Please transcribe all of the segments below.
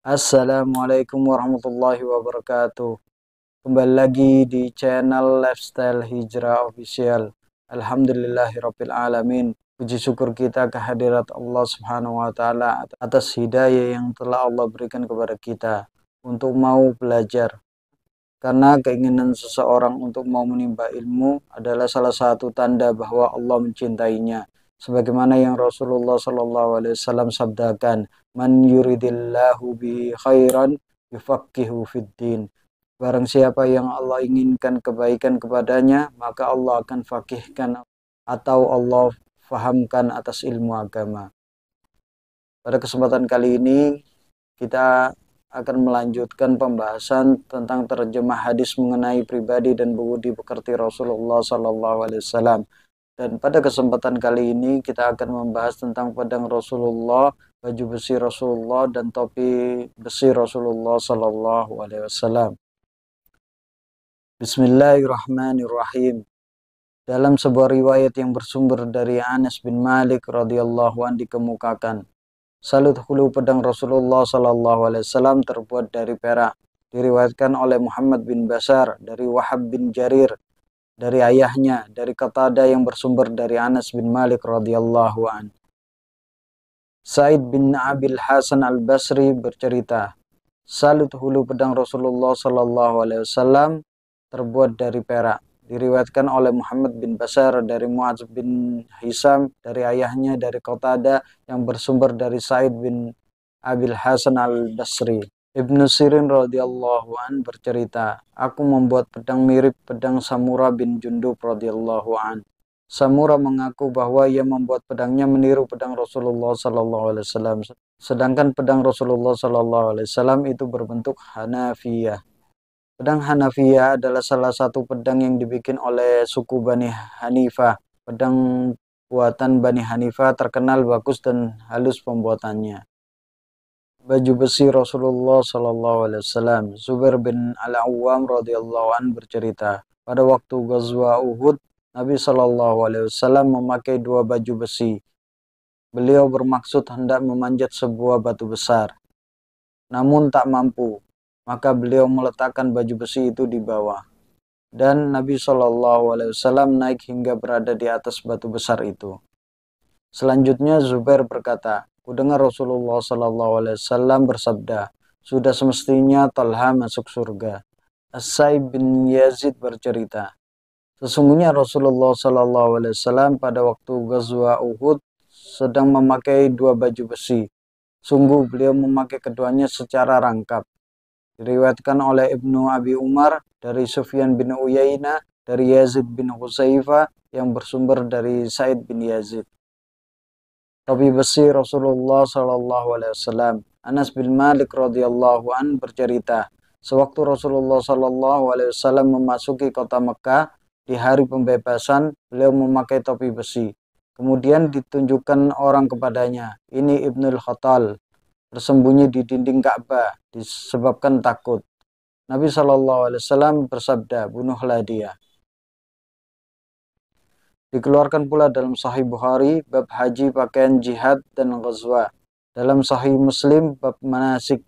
Assalamualaikum warahmatullahi wabarakatuh. Kembali lagi di channel Lifestyle Hijrah Official. Alhamdulillahirabbil alamin. Puji syukur kita kehadirat Allah Subhanahu wa taala atas hidayah yang telah Allah berikan kepada kita untuk mau belajar. Karena keinginan seseorang untuk mau menimba ilmu adalah salah satu tanda bahwa Allah mencintainya. Sebagaimana yang Rasulullah SAW sabdakan, "Man yuridillahu bi khairan yufaqihu fiddin." Barang siapa yang Allah inginkan kebaikan kepadanya, maka Allah akan fakihkan atau Allah fahamkan atas ilmu agama. Pada kesempatan kali ini kita akan melanjutkan pembahasan tentang terjemah hadis mengenai pribadi dan budi pekerti Rasulullah SAW. Dan pada kesempatan kali ini kita akan membahas tentang pedang Rasulullah, baju besi Rasulullah, dan topi besi Rasulullah SAW. Bismillahirrahmanirrahim. Dalam sebuah riwayat yang bersumber dari Anas bin Malik radhiyallahu anhu dikemukakan, salut hulu pedang Rasulullah SAW terbuat dari perak. Diriwayatkan oleh Muhammad bin Bashar dari Wahab bin Jarir dari ayahnya dari Qatadah yang bersumber dari Anas bin Malik radhiyallahu an. Said bin Abil Hasan al-Basri bercerita, salut hulu pedang Rasulullah SAW terbuat dari perak. Diriwayatkan oleh Muhammad bin Bashar dari Mu'adz bin Hisam dari ayahnya dari Qatadah yang bersumber dari Said bin Abil Hasan al-Basri. Ibnu Sirin radhiyallahu an bercerita, aku membuat pedang mirip pedang Samura bin Jundub radhiyallahu an. Samura mengaku bahwa ia membuat pedangnya meniru pedang Rasulullah SAW. Sedangkan pedang Rasulullah SAW itu berbentuk Hanafiyah. Pedang Hanafiyah adalah salah satu pedang yang dibikin oleh suku Bani Hanifah. Pedang buatan Bani Hanifah terkenal bagus dan halus pembuatannya. Baju besi Rasulullah SAW. Zubair bin Al-Awwam radhiyallahu an bercerita, pada waktu Ghazwa Uhud, Nabi SAW memakai dua baju besi. Beliau bermaksud hendak memanjat sebuah batu besar, namun tak mampu. Maka beliau meletakkan baju besi itu di bawah. Dan Nabi SAW naik hingga berada di atas batu besar itu. Selanjutnya Zubair berkata, kudengar Rasulullah SAW bersabda, sudah semestinya Talha masuk surga. As-Saib bin Yazid bercerita, sesungguhnya Rasulullah SAW pada waktu Ghazwa Uhud sedang memakai dua baju besi. Sungguh beliau memakai keduanya secara rangkap. Diriwayatkan oleh Ibnu Abi Umar dari Sufyan bin Uyainah dari Yazid bin Husaifah yang bersumber dari Said bin Yazid. Topi besi Rasulullah SAW. Anas bin Malik radhiyallahu an bercerita, sewaktu Rasulullah SAW memasuki kota Mekah di hari pembebasan, beliau memakai topi besi. Kemudian ditunjukkan orang kepadanya, ini Ibnul Khattal, bersembunyi di dinding Ka'bah disebabkan takut. Nabi SAW bersabda, bunuhlah dia. Dikeluarkan pula dalam Sahih Bukhari bab haji, pakaian jihad dan ghazwa. Dalam Sahih Muslim bab manasik.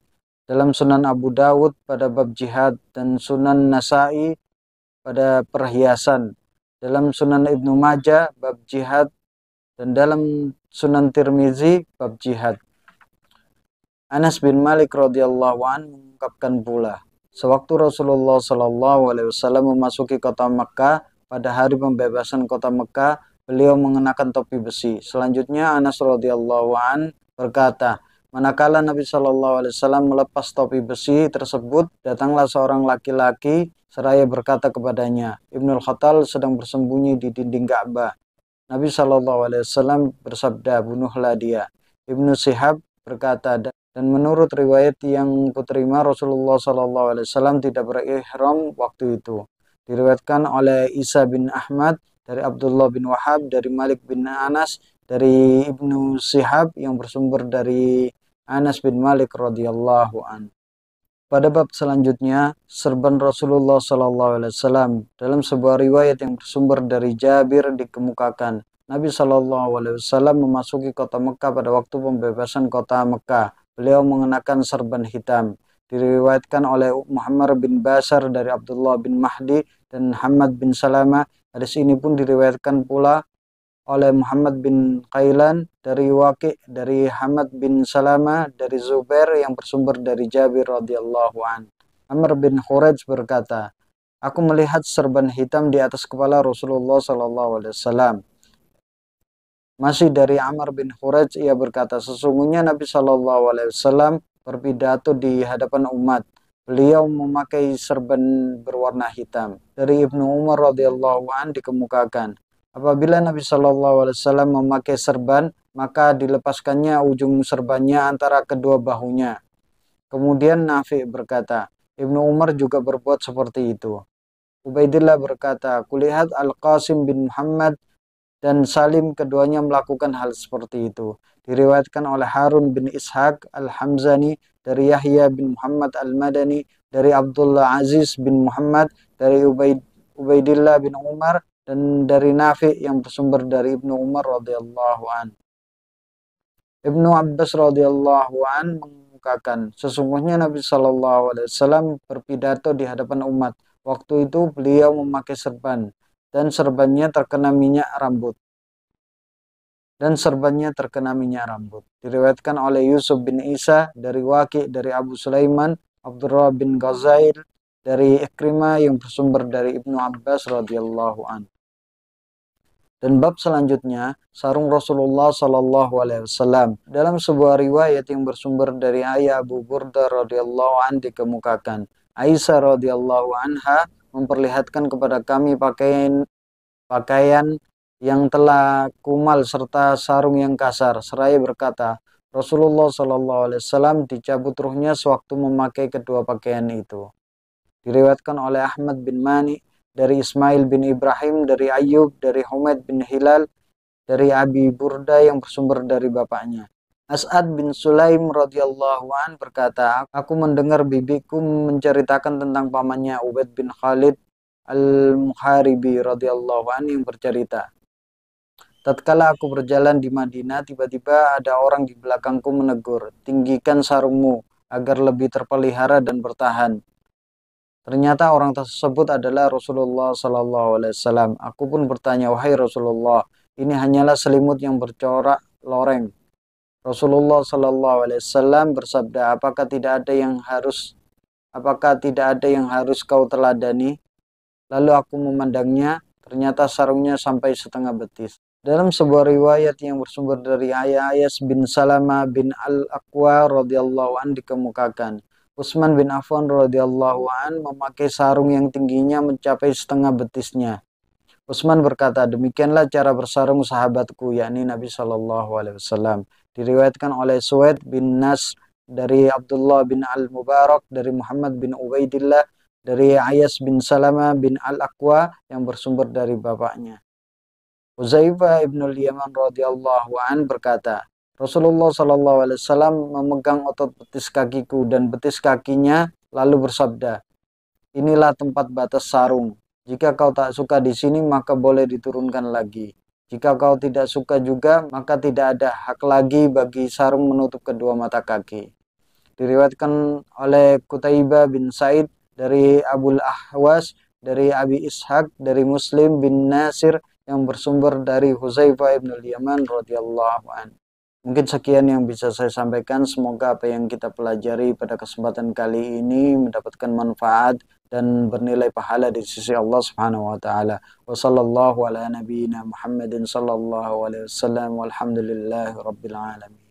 Dalam Sunan Abu Dawud pada bab jihad dan Sunan Nasai pada perhiasan. Dalam Sunan Ibnu Majah bab jihad dan dalam Sunan Tirmizi bab jihad. Anas bin Malik radhiyallahu an mengungkapkan pula, sewaktu Rasulullah SAW memasuki kota Mekah pada hari pembebasan kota Mekah, beliau mengenakan topi besi. Selanjutnya Anas radhiyallahu an berkata, manakala Nabi SAW melepas topi besi tersebut, datanglah seorang laki-laki seraya berkata kepadanya, Ibnul Khattal sedang bersembunyi di dinding Ka'bah. Nabi SAW bersabda, bunuhlah dia. Ibnu Shihab berkata, dan menurut riwayat yang kuterima Rasulullah SAW tidak berihram waktu itu. Diriwayatkan oleh Isa bin Ahmad dari Abdullah bin Wahab dari Malik bin Anas dari Ibnu Shihab yang bersumber dari Anas bin Malik radhiyallahu an. Pada bab selanjutnya, serban Rasulullah SAW dalam sebuah riwayat yang bersumber dari Jabir dikemukakan, Nabi SAW memasuki kota Mekah pada waktu pembebasan kota Mekah. Beliau mengenakan serban hitam. Diriwayatkan oleh Muhammad bin Bashar dari Abdullah bin Mahdi dan Muhammad bin Salama. Hadis ini pun diriwayatkan pula oleh Muhammad bin Qailan dari Waqi' dari Hamad bin Salama dari Zubair yang bersumber dari Jabir radhiyallahu an. Amr bin Khuraj berkata, aku melihat serban hitam di atas kepala Rasulullah sallallahu alaihi wasallam. Masih dari Amr bin Khuraj, ia berkata, sesungguhnya Nabi sallallahu alaihi wasallam berpidato di hadapan umat. Beliau memakai serban berwarna hitam. Dari Ibnu Umar radhiyallahu an dikemukakan, apabila Nabi sallallahu alaihi wasallam memakai serban, maka dilepaskannya ujung serbannya antara kedua bahunya. Kemudian Nafi berkata, Ibnu Umar juga berbuat seperti itu. Ubaidillah berkata, kulihat Al-Qasim bin Muhammad dan Salim keduanya melakukan hal seperti itu. Diriwayatkan oleh Harun bin Ishaq Al-Hamzani dari Yahya bin Muhammad Al-Madani dari Abdullah Aziz bin Muhammad dari Ubaidillah bin Umar dan dari Nafi yang bersumber dari Ibnu Umar radhiyallahu an. Ibnu Abbas radhiyallahu an mengungkapkan, sesungguhnya Nabi Shallallahu alaihi wasallam berpidato di hadapan umat. Waktu itu beliau memakai serban dan serbannya terkena minyak rambut. Diriwayatkan oleh Yusuf bin Isa dari Waqi' dari Abu Sulaiman, Abdurrah bin Ghazail dari Ikrimah yang bersumber dari Ibnu Abbas radhiyallahu an. Dan bab selanjutnya, sarung Rasulullah sallallahu alaihi wasallam. Dalam sebuah riwayat yang bersumber dari ayah Abu Burda radhiyallahu an dikemukakan, Aisyah radhiyallahu anha memperlihatkan kepada kami pakaian yang telah kumal serta sarung yang kasar, seraya berkata, Rasulullah sallallahu alaihi wasallam dicabut ruhnya sewaktu memakai kedua pakaian itu. Diriwayatkan oleh Ahmad bin Mani dari Ismail bin Ibrahim dari Ayyub dari Humaid bin Hilal dari Abi Burda yang bersumber dari bapaknya. As'ad bin Sulaim radhiyallahu an berkata, aku mendengar bibiku menceritakan tentang pamannya Ubaid bin Khalid Al-Muharibi radhiyallahu an yang bercerita, tatkala aku berjalan di Madinah, tiba-tiba ada orang di belakangku menegur, tinggikan sarungmu agar lebih terpelihara dan bertahan. Ternyata orang tersebut adalah Rasulullah sallallahu alaihi wasallam. Aku pun bertanya, wahai Rasulullah, ini hanyalah selimut yang bercorak loreng. Rasulullah sallallahu alaihi wasallam bersabda, apakah tidak ada yang harus kau teladani? Lalu aku memandangnya, ternyata sarungnya sampai setengah betis. Dalam sebuah riwayat yang bersumber dari Ayas bin Salama bin Al-Aqwa radhiyallahu an dikemukakan, Utsman bin Affan radhiyallahu an memakai sarung yang tingginya mencapai setengah betisnya. Utsman berkata, demikianlah cara bersarung sahabatku, yakni Nabi Shallallahu alaihi wasallam. Diriwayatkan oleh Suwaid bin Nas dari Abdullah bin Al-Mubarak dari Muhammad bin Ubaidillah dari Ayas bin Salama bin Al-Aqwa yang bersumber dari bapaknya. Uzaifah ibnul Yaman radhiyallahu an berkata, Rasulullah Shallallahu alaihi wasallam memegang otot betis kakiku dan betis kakinya lalu bersabda, inilah tempat batas sarung. Jika kau tak suka di sini maka boleh diturunkan lagi. Jika kau tidak suka juga maka tidak ada hak lagi bagi sarung menutup kedua mata kaki. Diriwayatkan oleh Qutaibah bin Said dari Abul Ahwas dari Abi Ishaq dari Muslim bin Nasir yang bersumber dari Huzaifah ibnul Yaman radhiyallahu an. Mungkin sekian yang bisa saya sampaikan. Semoga apa yang kita pelajari pada kesempatan kali ini mendapatkan manfaat dan bernilai pahala di sisi Allah Subhanahu wa taala. Wa sallallahu ala nabiyyina Muhammadin sallallahu alaihi wasallam walhamdulillahi rabbil alamin.